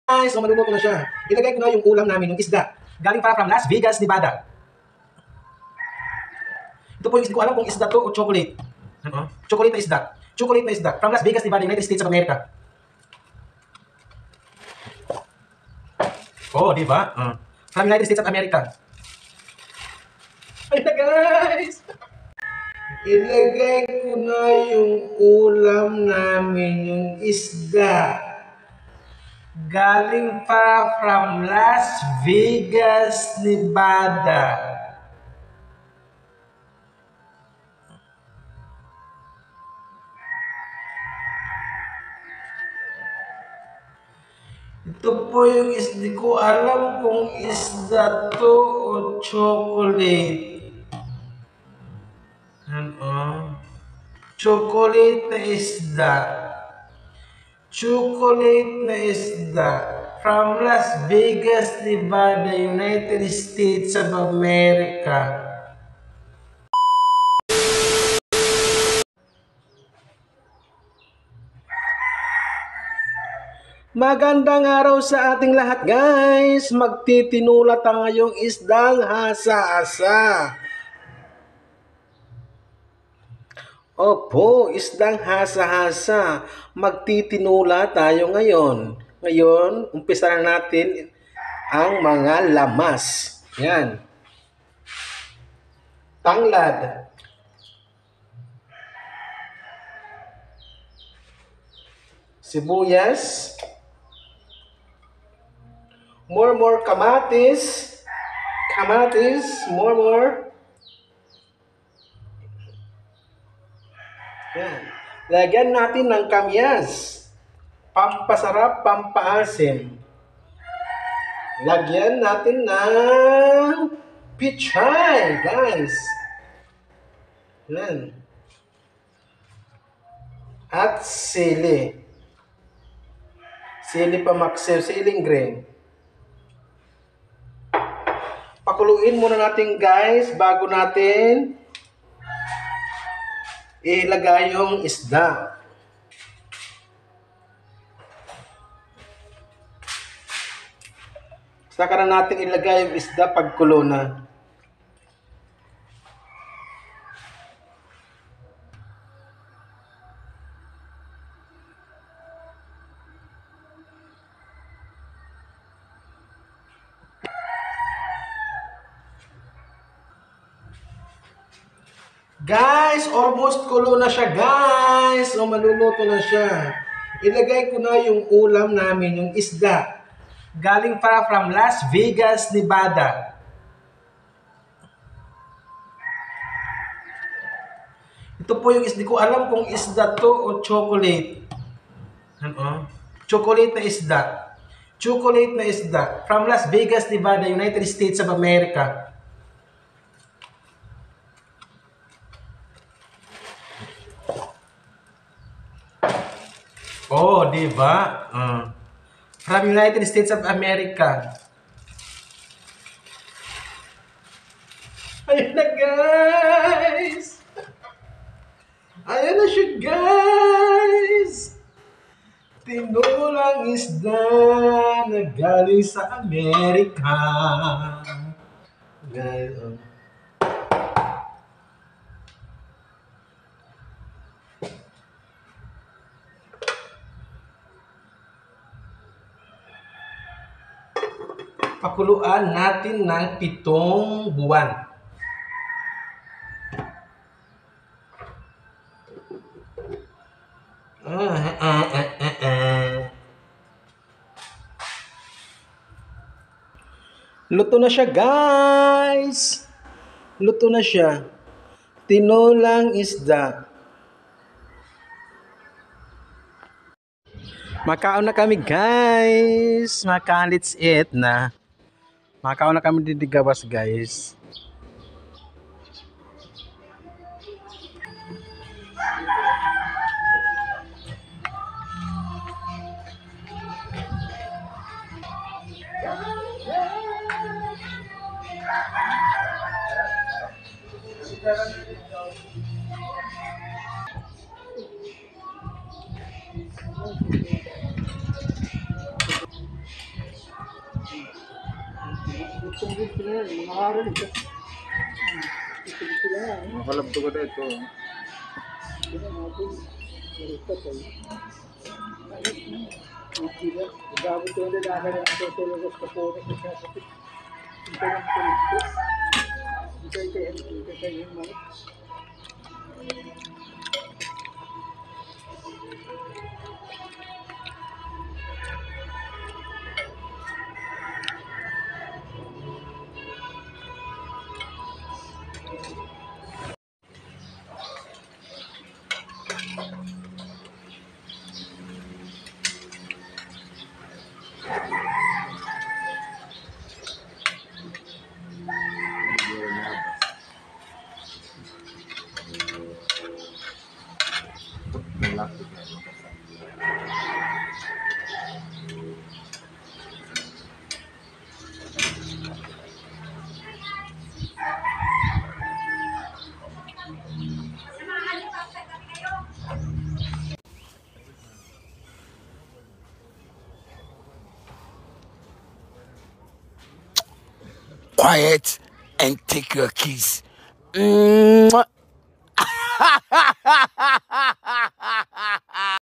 Guys, so maluluto na siya. Ilagay ko na yung ulam namin, yung isda. Galing para from Las Vegas, Nevada. Ito po yung hindi ko alam kung isda to o chocolate. Ano? Chocolate na isda. Chocolate na isda. From Las Vegas, Nevada, United States of America. Oh, di ba? From United States of America. Ay na guys! Ilagay ko na yung ulam namin, yung isda. Galing pa from Las Vegas, Nevada. Ito po yung isda ko. Alam kung isda to o chocolate. Ano? Chocolate na isda. Chocolate na isda. From Las Vegas, Nevada, United States of America. Magandang araw sa ating lahat guys! Magtitinula tayo ngayong isdang hasa-hasa. Opo, isdang hasa-hasa. Magtitinula tayo ngayon. Ngayon, umpisa na natin ang mga lamas. Yan. Tanglad. Sibuyas. More kamatis. More. Yan. Lagyan natin ng kamyas. Pampasarap, pampaasim. Lagyan natin ng pichay, guys. Yan. At sili. Sili pamaksiw, siling green. Pakuluin muna natin guys bago natin ilagay yung isda. Saka na natin ilagay yung isda pagkulo na. Guys, almost kulo na siya guys. O maluluto na siya. Ilagay ko na yung ulam namin, yung isda. Galing para from Las Vegas, Nevada. Ito po yung isda. Di ko alam kung isda to o chocolate. Ano? Chocolate na isda. Chocolate na isda. From Las Vegas, Nevada, United States of America. Oh, di ba? From United States of America. Ayun na guys! Ayun na siya guys! Tinulang isda na galing sa Amerika. Guys, pakuluan natin ng 7 buwan. Luto na siya guys! Luto na siya. Tinulang isda. Makaon na kami guys. Let's eat na. Makaon na kami di gawas guys. Makalabto ko dito. Quiet and take your keys. Mwah.